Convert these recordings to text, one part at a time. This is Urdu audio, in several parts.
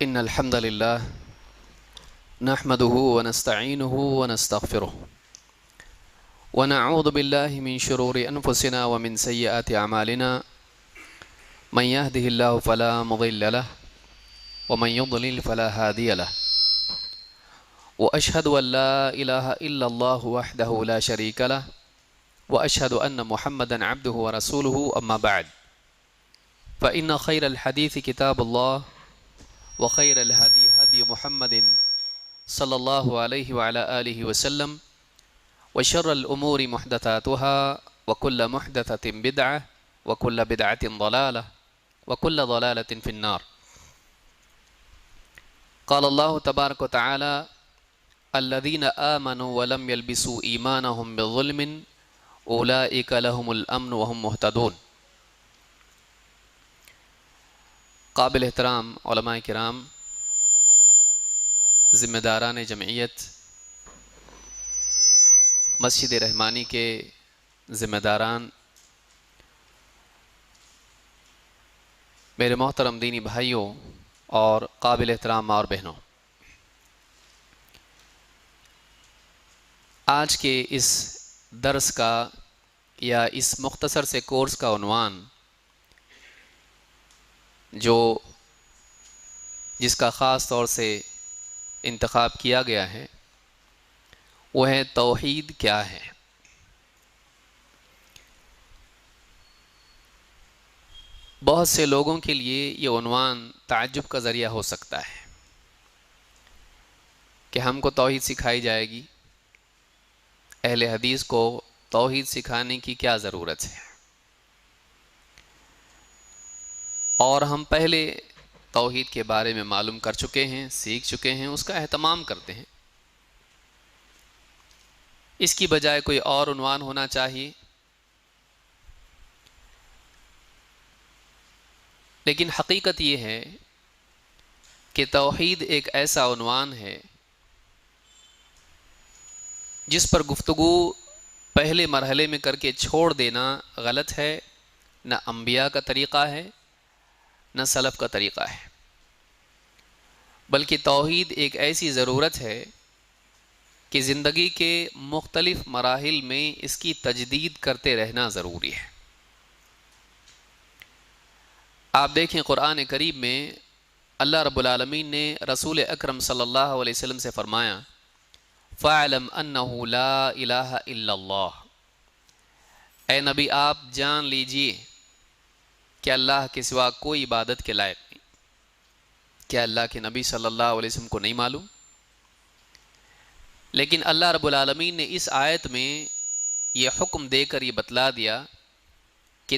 إن الحمد لله نحمده ونستعينه ونستغفره ونعوذ بالله من شرور أنفسنا ومن سيئات أعمالنا من يهده الله فلا مضل له ومن يضلل فلا هادي له وأشهد أن لا إله إلا الله وحده لا شريك له وأشهد أن محمدا عبده ورسوله أما بعد فإن خير الحديث كتاب الله وخير الهدي هدي محمد صلى الله عليه وعلى آله وسلم وشر الأمور محدثاتها وكل محدثة بدعة وكل بدعة ضلالة وكل ضلالة في النار. قال الله تبارك وتعالى الذين آمنوا ولم يلبسوا إيمانهم بظلم أولئك لهم الأمن وهم مهتدون. قابل احترام علماء کرام، ذمہ داران جمعیت، مسجد رحمانی کے ذمہ داران، میرے محترم دینی بھائیوں اور قابل احترام ماں اور بہنوں، آج کے اس درس کا یا اس مختصر سے کورس کا عنوان جس کا خاص طور سے انتخاب کیا گیا ہے وہ ہے توحید کیا ہے۔ بہت سے لوگوں کے لیے یہ عنوان تعجب کا ذریعہ ہو سکتا ہے کہ ہم کو توحید سکھائی جائے گی، اہل حدیث کو توحید سکھانے کی کیا ضرورت ہے، اور ہم پہلے توحید کے بارے میں معلوم کر چکے ہیں، سیکھ چکے ہیں، اس کا اہتمام کرتے ہیں۔ اس کی بجائے کوئی اور عنوان ہونا چاہیے، لیکن حقیقت یہ ہے کہ توحید ایک ایسا عنوان ہے جس پر گفتگو پہلے مرحلے میں کر کے چھوڑ دینا غلط ہے، نہ انبیاء کا طریقہ ہے نہ سلف کا طریقہ ہے، بلکہ توحید ایک ایسی ضرورت ہے کہ زندگی کے مختلف مراحل میں اس کی تجدید کرتے رہنا ضروری ہے۔ آپ دیکھیں قرآن کریم میں اللہ رب العالمین نے رسول اکرم صلی اللہ علیہ وسلم سے فرمایا فَاعْلَمْ أَنَّهُ لَا إِلَٰهَ إِلَّا اللَّهُ، اے نبی آپ جان لیجئے کہ اللہ کے سوا کوئی عبادت کے لائق نہیں۔ کیا اللہ کے نبی صلی اللہ علیہ وسلم کو نہیں معلوم؟ لیکن اللہ رب العالمین نے اس آیت میں یہ حکم دے کر یہ بتلا دیا کہ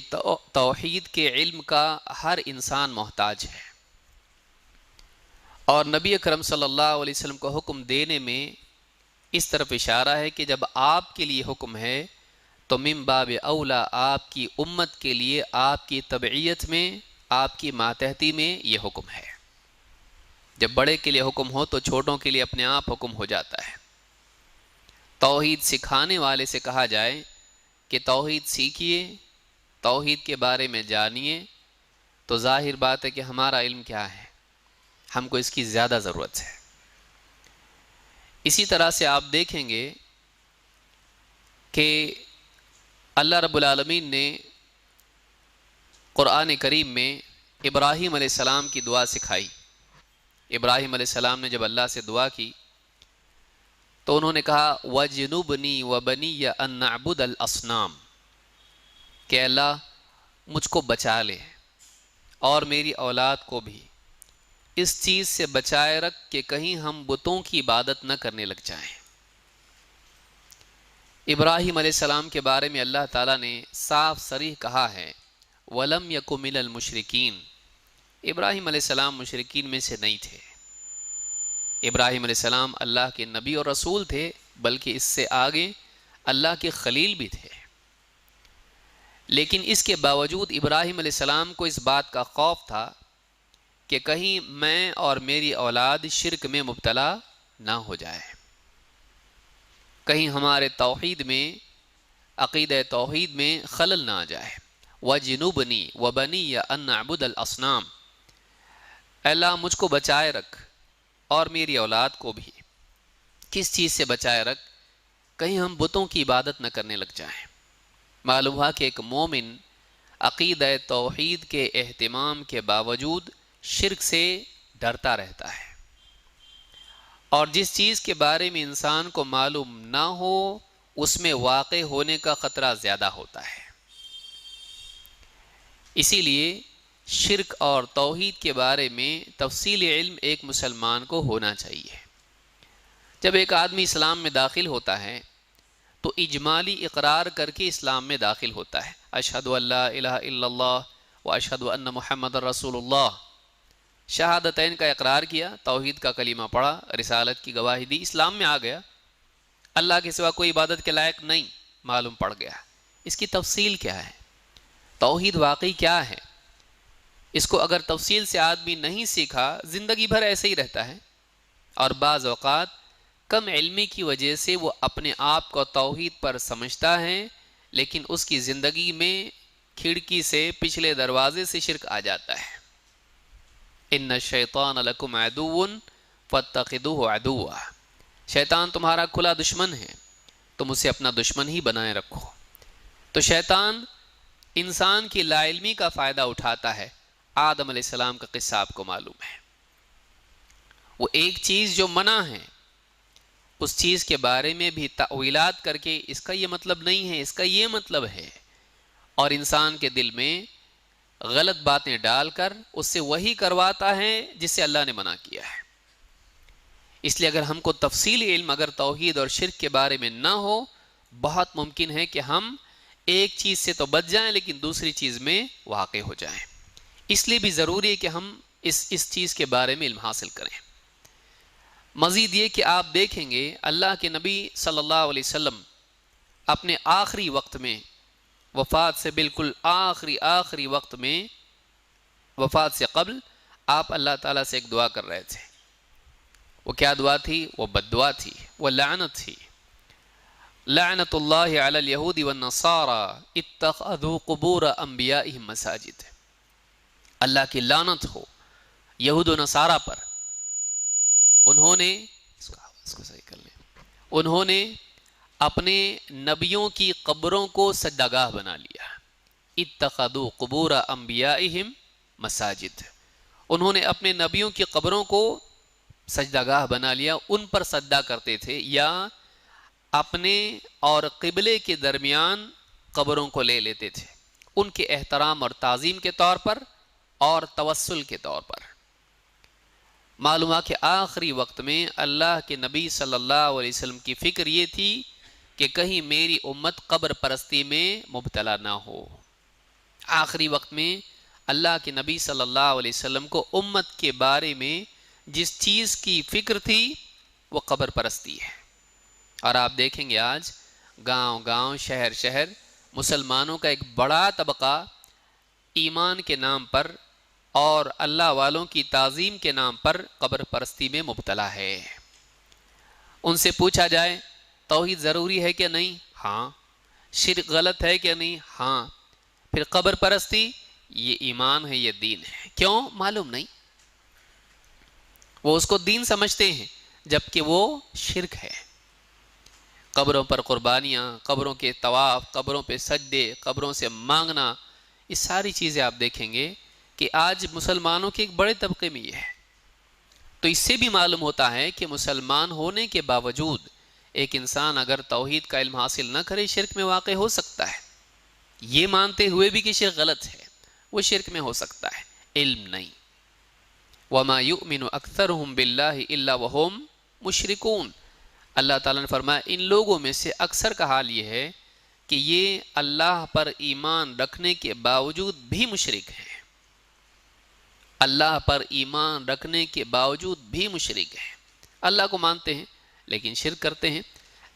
توحید کے علم کا ہر انسان محتاج ہے، اور نبی اکرم صلی اللہ علیہ وسلم کو حکم دینے میں اس طرف اشارہ ہے کہ جب آپ کے لیے حکم ہے تو من باب اولا آپ کی امت کے لیے آپ کی تبعیت میں، آپ کی ماتحتی میں یہ حکم ہے۔ جب بڑے کے لیے حکم ہو تو چھوٹوں کے لیے اپنے آپ حکم ہو جاتا ہے۔ توحید سکھانے والے سے کہا جائے کہ توحید سیکھیے، توحید کے بارے میں جانیے، تو ظاہر بات ہے کہ ہمارا علم کیا ہے، ہم کو اس کی زیادہ ضرورت ہے۔ اسی طرح سے آپ دیکھیں گے کہ اللہ رب العالمین نے قرآن کریم میں ابراہیم علیہ السلام کی دعا سکھائی۔ ابراہیم علیہ السلام نے جب اللہ سے دعا کی تو انہوں نے کہا وَجْنُبْنِي وَبَنِيَّ أَن نَعْبُدَ الْأَصْنَامَ، کہ اللہ مجھ کو بچا لے اور میری اولاد کو بھی اس چیز سے بچائے رکھ کہ کہیں ہم بتوں کی عبادت نہ کرنے لگ جائیں۔ ابراہیم علیہ السلام کے بارے میں اللہ تعالیٰ نے صاف صریح کہا ہے وَلَمْ يَكُ مِنَ الْمُشْرِكِينَ، ابراہیم علیہ السلام مشرکین میں سے نہیں تھے۔ ابراہیم علیہ السلام اللہ کے نبی اور رسول تھے، بلکہ اس سے آگے اللہ کے خلیل بھی تھے، لیکن اس کے باوجود ابراہیم علیہ السلام کو اس بات کا خوف تھا کہ کہیں میں اور میری اولاد شرک میں مبتلا نہ ہو جائے، کہیں ہمارے توحید میں، عقیدہ توحید میں خلل نہ آ جائے۔ وَجْنُبْنِي وَبَنِيَّ أَن نَعْبُدَ الْأَصْنَامَ، اے اللہ مجھ کو بچائے رکھ اور میری اولاد کو بھی۔ کس چیز سے بچائے رکھ؟ کہیں ہم بتوں کی عبادت نہ کرنے لگ جائیں۔ معلوم ہوا کہ ایک مومن عقیدہ توحید کے اہتمام کے باوجود شرک سے ڈرتا رہتا ہے، اور جس چیز کے بارے میں انسان کو معلوم نہ ہو اس میں واقع ہونے کا خطرہ زیادہ ہوتا ہے۔ اسی لیے شرک اور توحید کے بارے میں تفصیل علم ایک مسلمان کو ہونا چاہیے۔ جب ایک آدمی اسلام میں داخل ہوتا ہے تو اجمالی اقرار کر کے اسلام میں داخل ہوتا ہے، اشہد ان لا الہ الا اللہ و اشہد ان محمد رسول اللہ، شہادتین کا اقرار کیا، توحید کا کلمہ پڑھا، رسالت کی گواہی دی، اسلام میں آ گیا، اللہ کے سوا کوئی عبادت کے لائق نہیں معلوم پڑ گیا۔ اس کی تفصیل کیا ہے؟ توحید واقعی کیا ہے؟ اس کو اگر تفصیل سے آدمی نہیں سیکھا زندگی بھر ایسے ہی رہتا ہے، اور بعض اوقات کم علمی کی وجہ سے وہ اپنے آپ کو توحید پر سمجھتا ہے، لیکن اس کی زندگی میں کھڑکی سے پچھلے دروازے سے شرک آ جاتا ہے۔ ان الشیطان لکم عدو فاتخذوہ عدوا، شیطان تمہارا کھلا دشمن ہے، تم اسے اپنا دشمن ہی بنائے رکھو۔ تو شیطان انسان کی لا علمی کا فائدہ اٹھاتا ہے۔ آدم علیہ السلام کا قصہ آپ کو معلوم ہے، وہ ایک چیز جو منع ہے اس چیز کے بارے میں بھی تأویلات کر کے اس کا یہ مطلب نہیں ہے، اس کا یہ مطلب ہے، اور انسان کے دل میں غلط باتیں ڈال کر اس سے وہی کرواتا ہے جس سے اللہ نے منع کیا ہے۔ اس لیے اگر ہم کو تفصیلی علم اگر توحید اور شرک کے بارے میں نہ ہو، بہت ممکن ہے کہ ہم ایک چیز سے تو بچ جائیں لیکن دوسری چیز میں واقع ہو جائیں۔ اس لیے بھی ضروری ہے کہ ہم اس چیز کے بارے میں علم حاصل کریں۔ مزید یہ کہ آپ دیکھیں گے اللہ کے نبی صلی اللہ علیہ وسلم اپنے آخری وقت میں، وفات سے بالکل آخری وقت میں، وفات سے قبل آپ اللہ تعالیٰ سے ایک دعا کر رہے تھے۔ وہ کیا دعا تھی؟ وہ بد دعا تھی، وہ لعنت تھی۔ لعنت اللہ علی الیہود والنصارى اتخذوا قبور انبیائہم مساجد، اللہ کی لعنت ہو یہود و نصارہ پر، انہوں نے اس کو صحیح کر لیں، انہوں نے اپنے نبیوں کی قبروں کو سجدہ گاہ بنا لیا۔ اتخذوا قبور انبیائہم مساجد، انہوں نے اپنے نبیوں کی قبروں کو سجدہ گاہ بنا لیا، ان پر سجدہ کرتے تھے، یا اپنے اور قبلے کے درمیان قبروں کو لے لیتے تھے، ان کے احترام اور تعظیم کے طور پر اور توسل کے طور پر۔ معلوم ہے کہ آخری وقت میں اللہ کے نبی صلی اللہ علیہ وسلم کی فکر یہ تھی کہ کہیں میری امت قبر پرستی میں مبتلا نہ ہو۔ آخری وقت میں اللہ کے نبی صلی اللہ علیہ وسلم کو امت کے بارے میں جس چیز کی فکر تھی وہ قبر پرستی ہے۔ اور آپ دیکھیں گے آج گاؤں گاؤں، شہر شہر مسلمانوں کا ایک بڑا طبقہ ایمان کے نام پر اور اللہ والوں کی تعظیم کے نام پر قبر پرستی میں مبتلا ہے۔ ان سے پوچھا جائے توحید ضروری ہے کہ نہیں؟ ہاں۔ شرک غلط ہے کہ نہیں؟ ہاں۔ پھر قبر پرستی یہ ایمان ہے، یہ دین ہے؟ کیوں؟ معلوم نہیں۔ وہ اس کو دین سمجھتے ہیں جبکہ وہ شرک ہے۔ قبروں پر قربانیاں، قبروں کے طواف، قبروں پہ سجدے، قبروں سے مانگنا، یہ ساری چیزیں آپ دیکھیں گے کہ آج مسلمانوں کے ایک بڑے طبقے میں یہ ہے۔ تو اس سے بھی معلوم ہوتا ہے کہ مسلمان ہونے کے باوجود ایک انسان اگر توحید کا علم حاصل نہ کرے شرک میں واقع ہو سکتا ہے، یہ مانتے ہوئے بھی کہ شرک غلط ہے، وہ شرک میں ہو سکتا ہے، علم نہیں۔ وَمَا يُؤْمِنُ أَكْثَرُهُمْ بِاللَّهِ إِلَّا وَهُمْ مُشْرِكُونَ، اللہ تعالیٰ نے فرمایا ان لوگوں میں سے اکثر کا حال یہ ہے کہ یہ اللہ پر ایمان رکھنے کے باوجود بھی مشرک ہیں، اللہ پر ایمان رکھنے کے باوجود بھی مشرک ہیں، اللہ کو مانتے ہیں لیکن شرک کرتے ہیں۔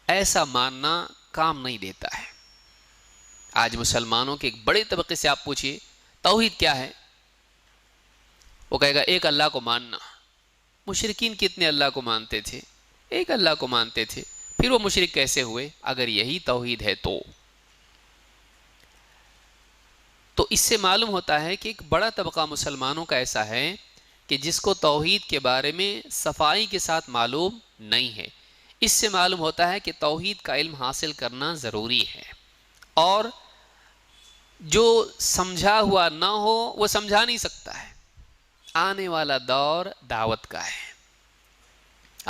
ایسا ماننا کام نہیں دیتا ہے۔ آج مسلمانوں کے ایک بڑے طبقے سے آپ پوچھئے توحید کیا ہے، وہ کہے گا ایک اللہ کو ماننا۔ مشرکین کتنے اللہ کو مانتے تھے؟ ایک اللہ کو مانتے تھے، پھر وہ مشرک کیسے ہوئے اگر یہی توحید ہے تو اس سے معلوم ہوتا ہے کہ ایک بڑا طبقہ مسلمانوں کا ایسا ہے کہ جس کو توحید کے بارے میں صفائی کے ساتھ معلوم نہیں ہے۔ اس سے معلوم ہوتا ہے کہ توحید کا علم حاصل کرنا ضروری ہے، اور جو سمجھا ہوا نہ ہو وہ سمجھا نہیں سکتا ہے۔ آنے والا دور دعوت کا ہے۔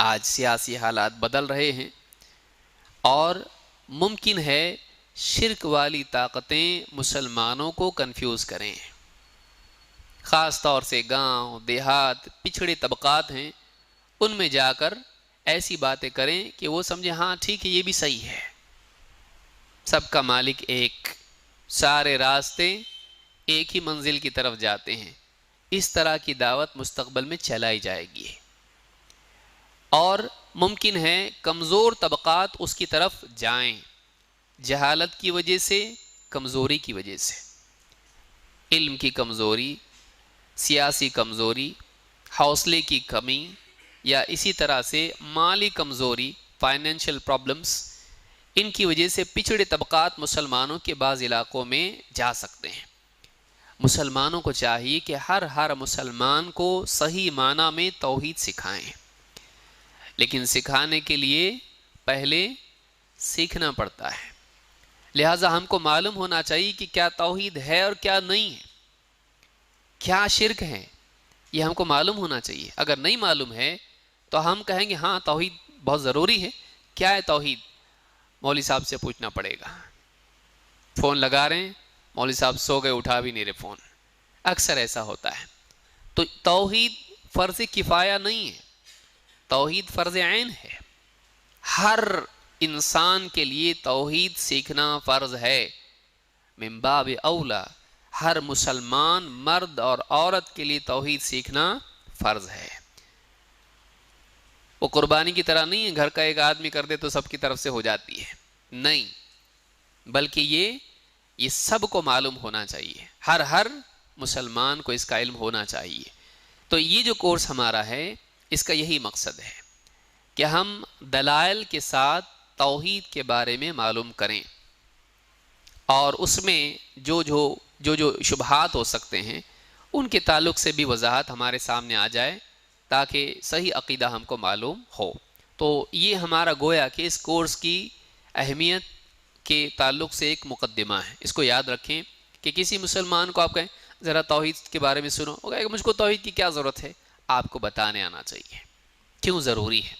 آج سیاسی حالات بدل رہے ہیں، اور ممکن ہے شرک والی طاقتیں مسلمانوں کو کنفیوز کریں، خاص طور سے گاؤں دیہات پچھڑے طبقات ہیں، ان میں جا کر ایسی باتیں کریں کہ وہ سمجھیں ہاں ٹھیک ہے یہ بھی صحیح ہے، سب کا مالک ایک، سارے راستے ایک ہی منزل کی طرف جاتے ہیں۔ اس طرح کی دعوت مستقبل میں چلائی جائے گی، اور ممکن ہے کمزور طبقات اس کی طرف جائیں، جہالت کی وجہ سے، کمزوری کی وجہ سے، علم کی کمزوری، سیاسی کمزوری، حوصلے کی کمی، یا اسی طرح سے مالی کمزوری، فائنینشیل پرابلمز، ان کی وجہ سے پچھڑے طبقات مسلمانوں کے بعض علاقوں میں جا سکتے ہیں۔ مسلمانوں کو چاہیے کہ ہر مسلمان کو صحیح معنی میں توحید سکھائیں، لیکن سکھانے کے لیے پہلے سیکھنا پڑتا ہے۔ لہٰذا ہم کو معلوم ہونا چاہیے کہ کیا توحید ہے اور کیا نہیں ہے، کیا شرک ہے، یہ ہم کو معلوم ہونا چاہیے۔ اگر نہیں معلوم ہے تو ہم کہیں گے ہاں توحید بہت ضروری ہے، کیا ہے توحید، مولوی صاحب سے پوچھنا پڑے گا۔ فون لگا رہے ہیں، مولوی صاحب سو گئے، اٹھا بھی نہیں رہے فون، اکثر ایسا ہوتا ہے۔ تو توحید فرض کفایہ نہیں ہے، توحید فرض عین ہے، ہر انسان کے لیے توحید سیکھنا فرض ہے، من باب اولا ہر مسلمان مرد اور عورت کے لیے توحید سیکھنا فرض ہے۔ وہ قربانی کی طرح نہیں ہے، گھر کا ایک آدمی کر دے تو سب کی طرف سے ہو جاتی ہے، نہیں، بلکہ یہ سب کو معلوم ہونا چاہیے، ہر مسلمان کو اس کا علم ہونا چاہیے۔ تو یہ جو کورس ہمارا ہے اس کا یہی مقصد ہے کہ ہم دلائل کے ساتھ توحید کے بارے میں معلوم کریں، اور اس میں جو شبہات ہو سکتے ہیں ان کے تعلق سے بھی وضاحت ہمارے سامنے آ جائے، تاکہ صحیح عقیدہ ہم کو معلوم ہو۔ تو یہ ہمارا گویا کہ اس کورس کی اہمیت کے تعلق سے ایک مقدمہ ہے، اس کو یاد رکھیں کہ کسی مسلمان کو آپ کہیں ذرا توحید کے بارے میں سنو، وہ کہے کہ مجھ کو توحید کی کیا ضرورت ہے، آپ کو بتانے آنا چاہیے کیوں ضروری ہے۔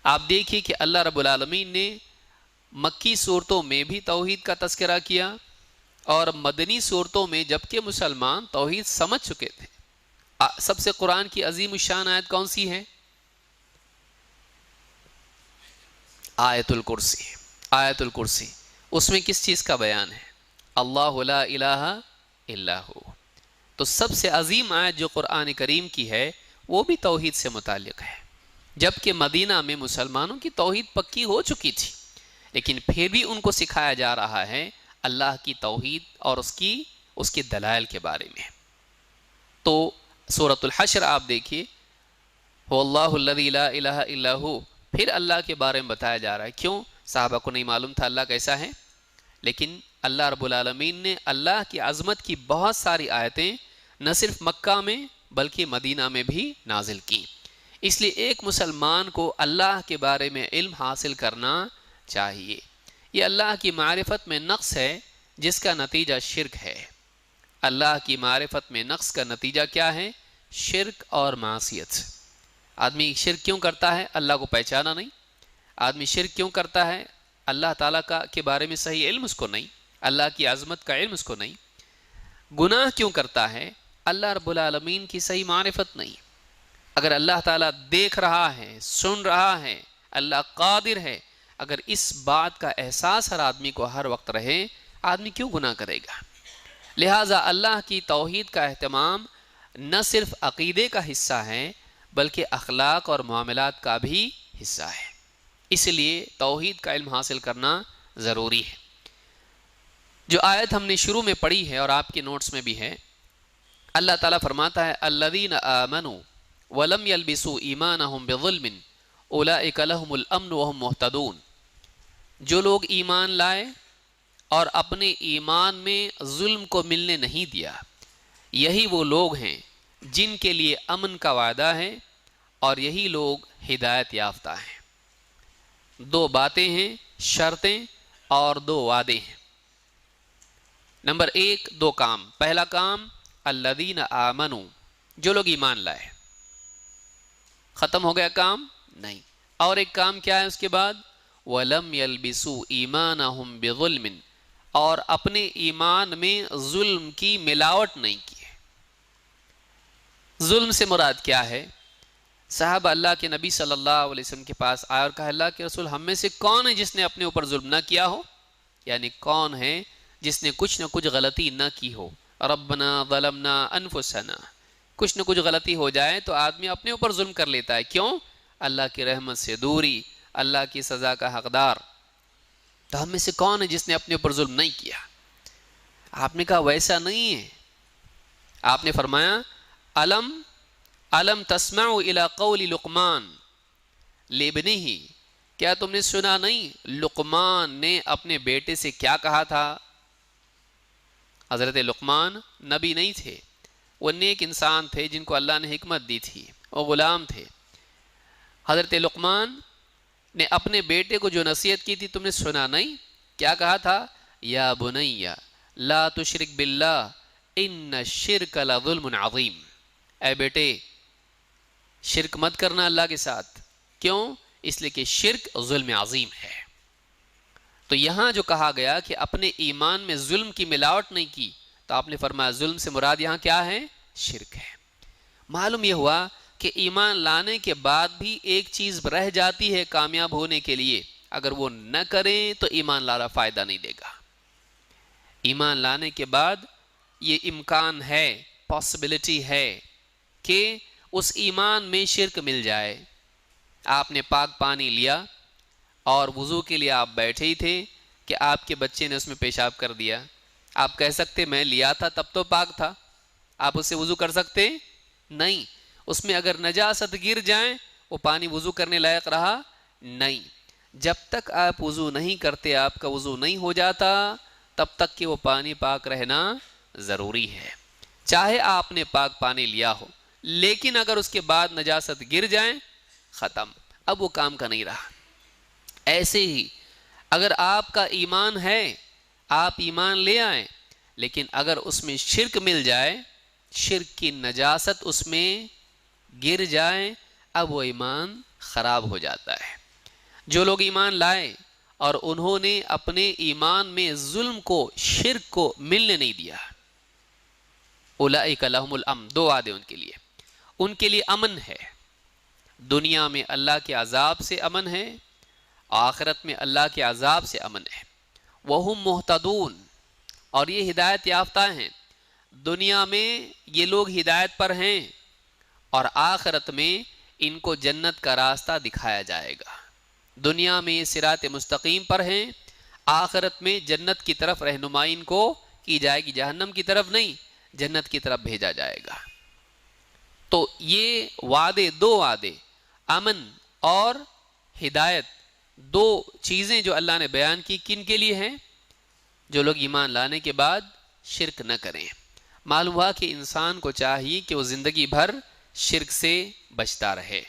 آپ دیکھیے کہ اللہ رب العالمین نے مکی صورتوں میں بھی توحید کا تذکرہ کیا، اور مدنی صورتوں میں جبکہ مسلمان توحید سمجھ چکے تھے۔ سب سے قرآن کی عظیم الشان آیت کون سی ہے؟ آیت الکرسی۔ آیت الکرسی، اس میں کس چیز کا بیان ہے؟ اللہ لا الہ الا ہو۔ تو سب سے عظیم آیت جو قرآن کریم کی ہے وہ بھی توحید سے متعلق ہے، جبکہ مدینہ میں مسلمانوں کی توحید پکی ہو چکی تھی، لیکن پھر بھی ان کو سکھایا جا رہا ہے اللہ کی توحید اور اس کے دلائل کے بارے میں۔ تو سورۃ الحشر آپ دیکھیے، هو اللہ الذی لا الہ الا ہو، پھر اللہ کے بارے میں بتایا جا رہا ہے۔ کیوں؟ صحابہ کو نہیں معلوم تھا اللہ کیسا ہے، لیکن اللہ رب العالمین نے اللہ کی عظمت کی بہت ساری آیتیں نہ صرف مکہ میں بلکہ مدینہ میں بھی نازل کی۔ اس لیے ایک مسلمان کو اللہ کے بارے میں علم حاصل کرنا چاہیے۔ یہ اللہ کی معرفت میں نقص ہے جس کا نتیجہ شرک ہے۔ اللہ کی معرفت میں نقص کا نتیجہ کیا ہے؟ شرک اور معصیت۔ آدمی شرک کیوں کرتا ہے؟ اللہ کو پہچانا نہیں۔ آدمی شرک کیوں کرتا ہے؟ اللہ تعالیٰ کے بارے میں صحیح علم اس کو نہیں، اللہ کی عظمت کا علم اس کو نہیں۔ گناہ کیوں کرتا ہے؟ اللہ رب العالمین کی صحیح معرفت نہیں۔ اگر اللہ تعالیٰ دیکھ رہا ہے، سن رہا ہے، اللہ قادر ہے، اگر اس بات کا احساس ہر آدمی کو ہر وقت رہے، آدمی کیوں گناہ کرے گا؟ لہٰذا اللہ کی توحید کا اہتمام نہ صرف عقیدے کا حصہ ہے بلکہ اخلاق اور معاملات کا بھی حصہ ہے۔ اس لیے توحید کا علم حاصل کرنا ضروری ہے۔ جو آیت ہم نے شروع میں پڑھی ہے اور آپ کے نوٹس میں بھی ہے، اللہ تعالیٰ فرماتا ہے الذین آمنوا ولم یلبسوا ایمانہم بظلم اولئک لہم الامن وہم مہتدون۔ جو لوگ ایمان لائے اور اپنے ایمان میں ظلم کو ملنے نہیں دیا، یہی وہ لوگ ہیں جن کے لیے امن کا وعدہ ہے اور یہی لوگ ہدایت یافتہ ہیں۔ دو باتیں ہیں، شرطیں اور دو وعدے ہیں۔ نمبر ایک، دو کام۔ پہلا کام الذین آمنوا، جو لوگ ایمان لائے۔ ختم ہو گیا کام؟ نہیں۔ اور ایک کام کیا ہے اس کے بعد؟ وَلَمْ يَلْبِسُوا إِيمَانَهُمْ بِظُلْمٍ، اور اپنے ایمان میں ظلم کی ملاوٹ نہیں کی ہے۔ ظلم سے مراد کیا ہے؟ صحابہ اللہ کے نبی صلی اللہ علیہ وسلم کے پاس آئے اور کہا اللہ کے رسول ہم میں سے کون ہے جس نے اپنے اوپر ظلم نہ کیا ہو؟ یعنی کون ہے جس نے کچھ نہ کچھ غلطی نہ کی ہو؟ ربنا ظلمنا انفسنا، کچھ نہ کچھ غلطی ہو جائے تو آدمی اپنے اوپر ظلم کر لیتا ہے۔ کیوں؟ اللہ کی رحمت سے دوری، اللہ کی سزا کا حقدار۔ تو ہم میں سے کون ہے جس نے اپنے اوپر ظلم نہیں کیا؟ آپ نے کہا ویسا نہیں ہے۔ آپ نے فرمایا علم تسمعوا الى قول لقمان لابنہ، کیا تم نے سنا نہیں لقمان نے اپنے بیٹے سے کیا کہا تھا؟ حضرت لقمان نبی نہیں تھے، وہ نیک انسان تھے جن کو اللہ نے حکمت دی تھی، وہ غلام تھے۔ حضرت لقمان نے اپنے بیٹے کو جو نصیحت کی تھی تم نے سنا نہیں؟ کیا کہا تھا؟ یا بنی لا تشرک باللہ ان الشرک لظلم عظیم، اے بیٹے شرک مت کرنا اللہ کے ساتھ۔ کیوں؟ اس لیے کہ شرک ظلم عظیم ہے۔ تو یہاں جو کہا گیا کہ اپنے ایمان میں ظلم کی ملاوٹ نہیں کی، تو آپ نے فرمایا ظلم سے مراد یہاں کیا ہے؟ شرک ہے۔ معلوم یہ ہوا کہ ایمان لانے کے بعد بھی ایک چیز رہ جاتی ہے کامیاب ہونے کے لیے، اگر وہ نہ کریں تو ایمان لانا فائدہ نہیں دے گا۔ ایمان لانے کے بعد یہ امکان ہے، پاسبلٹی ہے کہ اس ایمان میں شرک مل جائے۔ آپ نے پاک پانی لیا اور وضو کے لیے آپ بیٹھے ہی تھے کہ آپ کے بچے نے اس میں پیشاب کر دیا، آپ کہہ سکتے میں لیا تھا تب تو پاک تھا، آپ اس سے وضو کر سکتے؟ نہیں۔ اس میں اگر نجاست گر جائیں وہ پانی وضو کرنے لائق رہا نہیں۔ جب تک آپ وضو نہیں کرتے، آپ کا وضو نہیں ہو جاتا، تب تک کہ وہ پانی پاک رہنا ضروری ہے، چاہے آپ نے پاک پانی لیا ہو، لیکن اگر اس کے بعد نجاست گر جائیں ختم، اب وہ کام کا نہیں رہا۔ ایسے ہی اگر آپ کا ایمان ہے، آپ ایمان لے آئیں، لیکن اگر اس میں شرک مل جائے، شرک کی نجاست اس میں گر جائے، اب وہ ایمان خراب ہو جاتا ہے۔ جو لوگ ایمان لائے اور انہوں نے اپنے ایمان میں ظلم کو، شرک کو ملنے نہیں دیا، اولئک لہم الامن، دو وعدے ان کے لیے امن ہے۔ دنیا میں اللہ کے عذاب سے امن ہے، آخرت میں اللہ کے عذاب سے امن ہے۔ وہم مہتدون، اور یہ ہدایت یافتہ ہیں۔ دنیا میں یہ لوگ ہدایت پر ہیں اور آخرت میں ان کو جنت کا راستہ دکھایا جائے گا۔ دنیا میں یہ صراط مستقیم پر ہیں، آخرت میں جنت کی طرف رہنمائی ان کو کی جائے گی، جہنم کی طرف نہیں، جنت کی طرف بھیجا جائے گا۔ تو یہ وعدے، دو وعدے، امن اور ہدایت، دو چیزیں جو اللہ نے بیان کی، کن کے لیے ہیں؟ جو لوگ ایمان لانے کے بعد شرک نہ کریں۔ معلوم ہوا کہ انسان کو چاہیے کہ وہ زندگی بھر شرک سے بچتا رہے۔